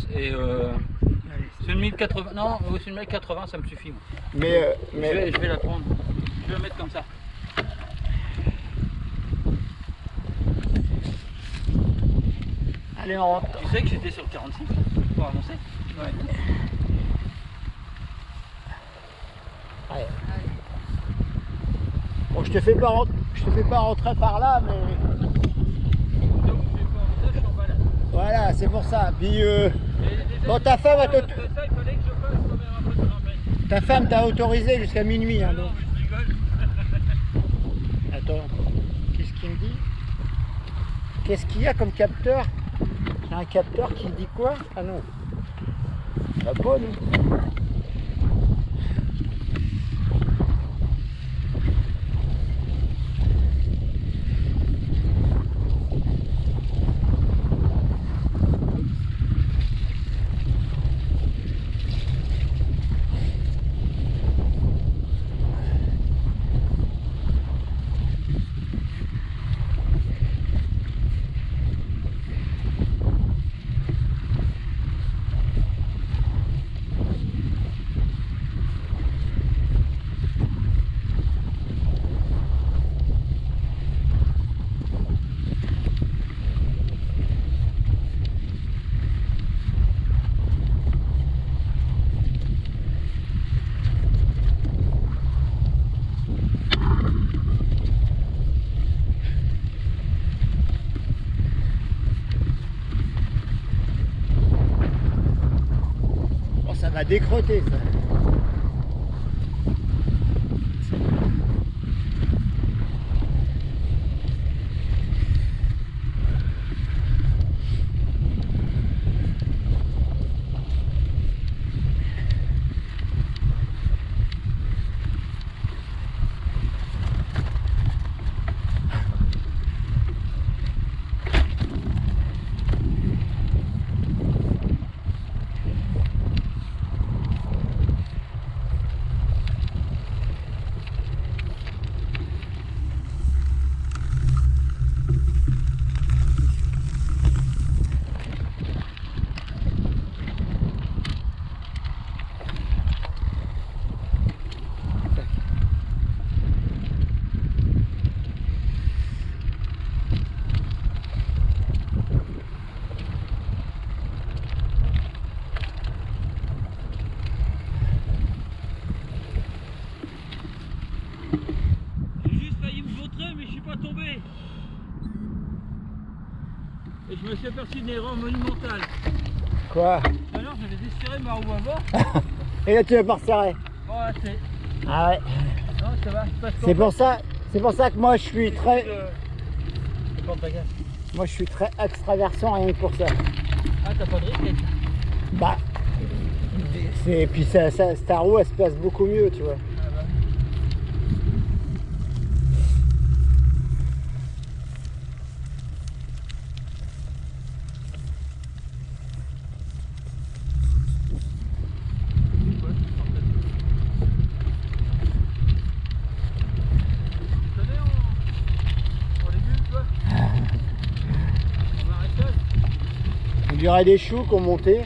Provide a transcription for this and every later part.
pense. Et c'est une 1080, non, c'est une 1080, ça me suffit. Moi. Mais, Je vais la prendre. Je vais la mettre comme ça. allez, on rentre. Tu sais que j'étais sur le 46 pour avancer. Ouais. Allez. Bon, je te fais pas rentrer par là, mais Donc je vais pas en ça, je suis en balade. voilà, c'est pour ça. Puis bon, ta femme Ça, il fallait que je fasse quand même un peu de rappel. ta femme t'a autorisé jusqu'à minuit. Hein, Non, donc. mais je rigole. Attends, qu'est-ce qu'il me dit? Qu'est-ce qu'il y a comme capteur? C'est un capteur qui dit quoi? Ah non, la bonne. Ça va décrotter ça. Et je me suis aperçu d'une erreur monumentale. Quoi? Tout à l'heure, j'avais desserré ma roue avant. Et là tu vas pas resserrer. Voilà, c'est. Ah ouais. Non, ça va. C'est pour ça que moi je suis très. Porte ta gaz. Moi je suis très extraversant rien que pour ça. Ah, t'as pas de risque? Bah. Puis ta roue elle se place beaucoup mieux, tu vois. Ah bah. Il y aurait des choux qui ont monté.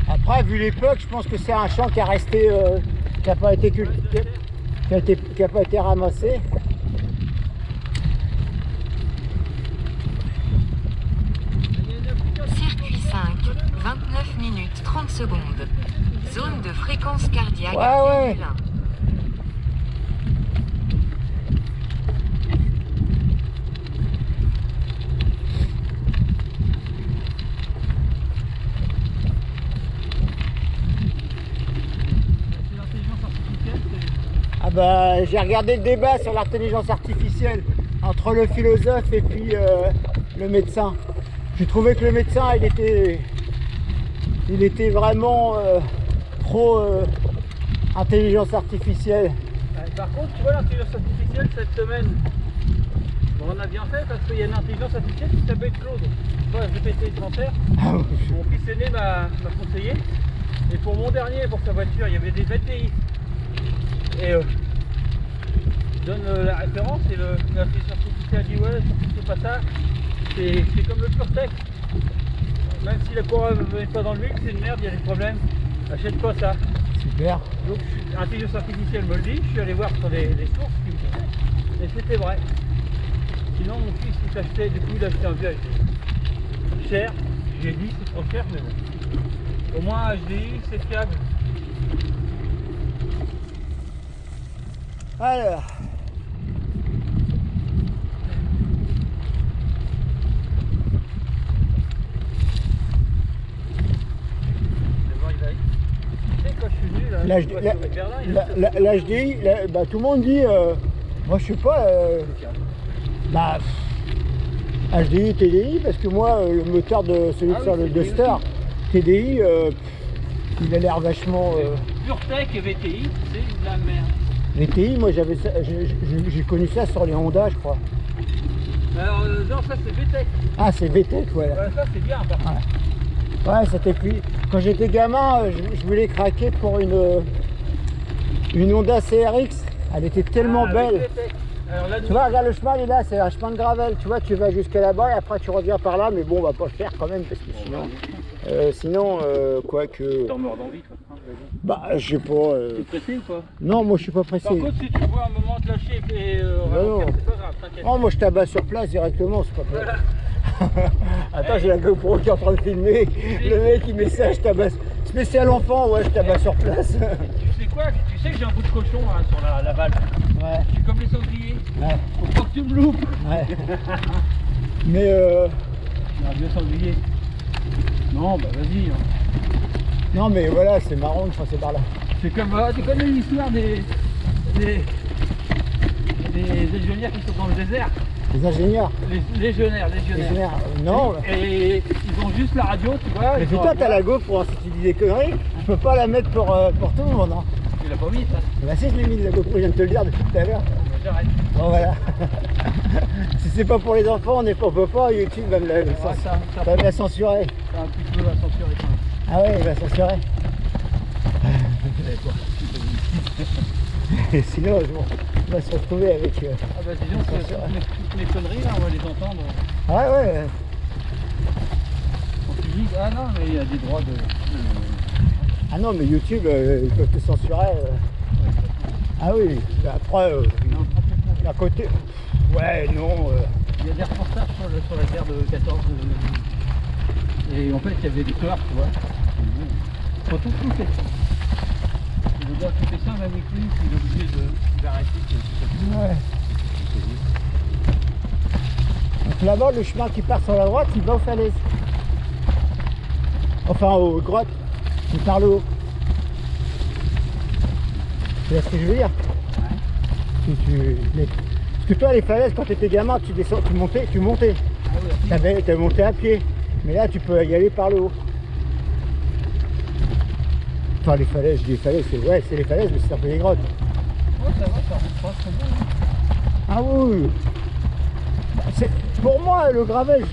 Après, vu l'époque, je pense que c'est un champ qui a resté, qui n'a pas été cultivé, qui a pas été ramassé. Circuit 5, 29 minutes 30 secondes. Zone de fréquence cardiaque. Ouais. Ah bah, j'ai regardé le débat sur l'intelligence artificielle entre le philosophe et puis le médecin. J'ai trouvé que le médecin il était vraiment trop intelligence artificielle. Par contre, tu vois l'intelligence artificielle cette semaine, bon, on a bien fait parce qu'il y a une intelligence artificielle qui s'appelle Claude. Tu vois, GPT alimentaire. Mon fils aîné m'a conseillé. Et pour mon dernier, pour sa voiture, il y avait des VTI. Et je donne la référence et l'intelligence artificielle dit ouais, surtout c'est pas ça. C'est comme le PureTech. Même si la courroie ne met pas dans le mix, c'est une merde, il y a des problèmes. Achète pas ça. Super. Donc l'intelligence artificielle me le dit, je suis allé voir sur les sources qui me disaient. Et c'était vrai. Sinon mon fils il s'achetait, du coup il achetait un vieux HDI. Cher, j'ai dit c'est trop cher mais bon. Au moins HDI c'est fiable. Alors. L'HDI, bah, tout le monde dit, moi je sais pas, bah, HDI, TDI, parce que moi le moteur de celui sur le Duster, TDI, il a l'air vachement... PureTech et VTI, c'est de la merde. VTI, moi j'avais ça, j'ai connu ça sur les Honda, je crois. Alors non, ça c'est VTech. Ah, c'est VTech, ouais. Ça c'est bien par contre. Ouais, c'était puis quand j'étais gamin, je voulais craquer pour une Honda CRX. Elle était tellement belle. Alors, là, tu vois, regarde le chemin, il est là, c'est un chemin de gravel. Tu vois, tu vas jusqu'à là-bas et après tu reviens par là, mais bon, on va pas le faire quand même parce que sinon, quoi que. T'en mords d'envie, toi. Bah, je sais pas. T'es pressé ou pas? Non, moi je suis pas pressé. Par contre, si tu vois un moment te lâcher et ralentir, c'est pas grave, t'inquiète. Oh, moi je tabasse sur place directement, c'est pas grave. Attends, j'ai la GoPro qui est en train de filmer. Le mec il met ça, je tabasse. Spécial enfant, ouais, je tabasse sur place. Tu sais quoi? Tu sais que j'ai un bout de cochon hein, sur la valve. Ouais. Je suis comme les sangliers. Ouais. Faut pas que tu me loupes. Ouais. Mais Un vieux sanglier. Non, bah vas-y. Hein. Non, mais voilà, c'est marrant de passer par là. C'est comme, tu connais l'histoire des légionnaires qui sont dans le désert? Les ingénieurs. Les légionnaires. Non. Et ils ont juste la radio, tu vois. Mais toi, t'as la GoPro, hein, si tu dis des conneries, je peux pas la mettre pour tout le monde. Hein. Tu l'as pas mis, ça? Bah si, je l'ai mis la GoPro, je viens de te le dire depuis tout à l'heure. Bon, bah, j'arrête. Bon, voilà. Si c'est pas pour les enfants, on peut pas, YouTube va me la, ça va me la censurer. Un petit peu la censurer quand même. Ah ouais, il va censurer. Et sinon, on va se retrouver avec... Ah bah disons que toutes mes conneries, là, on va les entendre. Ah ouais. Quand tu dis, ah non, mais il y a des droits de... Ah non, mais YouTube, ils peuvent te censurer. Ah oui, après, à côté... Ouais, non... Il y a des reportages sur la guerre de 14. Et en fait, il y avait des tueurs, tu vois. Faut tout couper. Le gars qui fait ça, même avec lui, il est obligé d'arrêter. Ouais. Donc là-bas, le chemin qui part sur la droite, il va aux falaises. Enfin, aux grottes. Il part le haut. Tu vois ce que je veux dire? Ouais. Parce que toi, les falaises, quand tu étais gamin, tu descends, tu montais. Ah oui, t'avais monté à pied. Mais là, tu peux y aller par le haut. Enfin, les falaises, je dis les falaises, c'est les falaises, mais c'est un peu les grottes. Ouais, ça va, ça rentre pas trop bien. Ah oui. Pour moi, le gravel,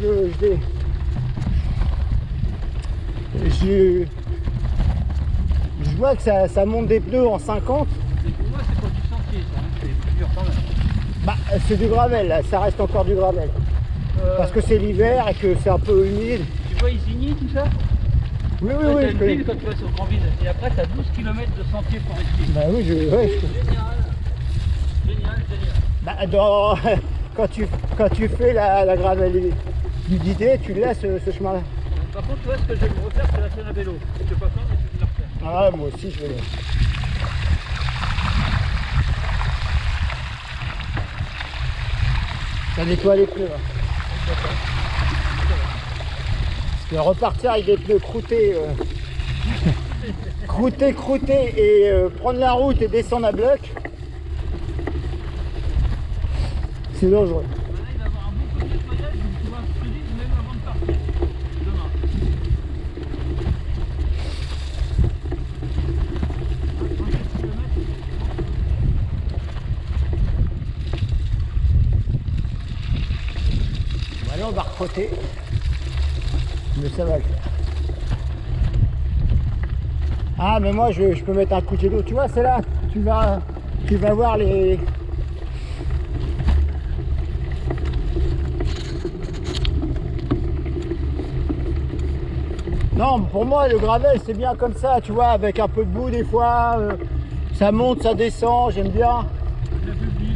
je vois que ça monte des pneus en 50. Et pour moi, c'est pas du sentier, ça. Hein. C'est plus dur quand même. Bah, c'est du gravel, là. Ça reste encore du gravel. Parce que c'est l'hiver et que c'est un peu humide. Tu vois Isigny, tout ça? Oui, T'as une ville quand tu vas sur Grand Vide. Et après, tu as 12 km de sentiers forestiers. Bah oui, Génial. Bah, quand tu fais la gravel d'idée, tu laisses ce chemin-là. Par contre, toi, ce que je vais me refaire, c'est la chaîne à vélo. Je sais pas quand, mais je vais me la refaire. Ah, moi aussi, je vais. Ça nettoie les pneus. Hein. Parce que repartir avec des pneus croûtés, croûtés et prendre la route et descendre à bloc, c'est dangereux. Là, il va y avoir un bon peu de nettoyage, donc tu vois, je te dis, même avant de partir. Demain. Voilà, on va recrotter. Mais ça va le faire. Ah, mais moi, je peux mettre un coup de jet d'eau. Tu vois, c'est là. Tu vas voir les... Non, pour moi, le gravel, c'est bien comme ça, tu vois, avec un peu de boue des fois. Ça monte, ça descend, j'aime bien. J'ai oublié